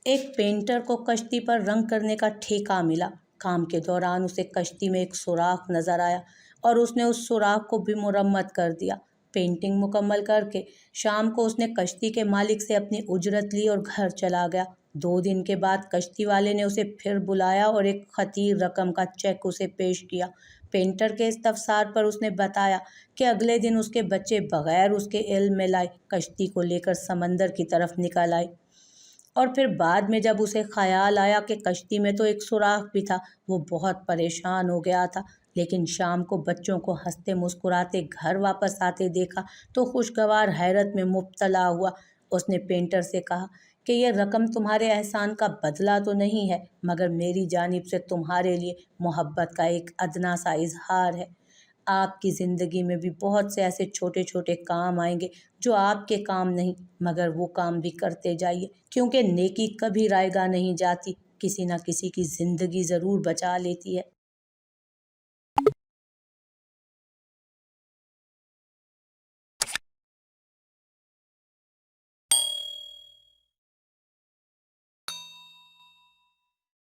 ایک پینٹر کو کشتی پر رنگ کرنے کا ٹھیکہ ملا۔ کام کے دوران اسے کشتی میں ایک سوراخ نظر آیا اور اس نے اس سوراخ کو بھی مرمت کر دیا۔ پینٹنگ مکمل کر کے شام کو اس نے کشتی کے مالک سے اپنی اجرت لی اور گھر چلا گیا۔ 2 دن کے بعد کشتی والے نے اسے پھر بلایا اور ایک خطیر رقم کا چیک اسے پیش کیا۔ پینٹر کے استفسار پر اس نے بتایا کہ اگلے دن اس کے بچے بغیر اس کے علم میں لائے کشتی کو لے کر سمندر کی طرف نکل آئے، اور پھر بعد میں جب اسے خیال آیا کہ کشتی میں تو ایک سوراخ بھی تھا، وہ بہت پریشان ہو گیا تھا۔ لیکن شام کو بچوں کو ہنستے مسکراتے گھر واپس آتے دیکھا تو خوشگوار حیرت میں مبتلا ہوا۔ اس نے پینٹر سے کہا کہ یہ رقم تمہارے احسان کا بدلہ تو نہیں ہے، مگر میری جانب سے تمہارے لیے محبت کا ایک ادنا سا اظہار ہے۔ آپ کی زندگی میں بھی بہت سے ایسے چھوٹے چھوٹے کام آئیں گے جو آپ کے کام نہیں، مگر وہ کام بھی کرتے جائیے، کیونکہ نیکی کبھی رائیگاں نہیں جاتی، کسی نہ کسی کی زندگی ضرور بچا لیتی ہے۔